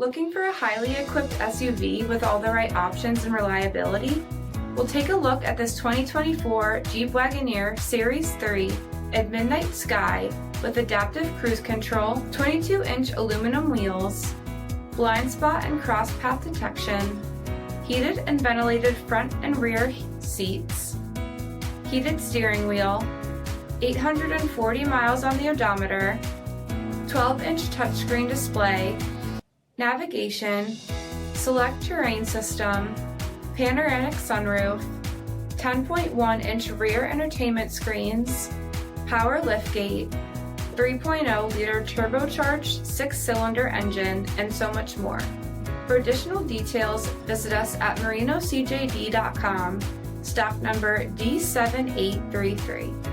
Looking for a highly equipped SUV with all the right options and reliability? We'll take a look at this 2024 Jeep Wagoneer Series 3 at Midnight Sky with adaptive cruise control, 22-inch aluminum wheels, blind spot and cross path detection, heated and ventilated front and rear seats, heated steering wheel, 840 miles on the odometer, 12-inch touchscreen display, navigation, select terrain system, panoramic sunroof, 10.1-inch rear entertainment screens, power liftgate, 3.0-liter turbocharged 6-cylinder engine, and so much more. For additional details, visit us at marinocjd.com, stock number D7833.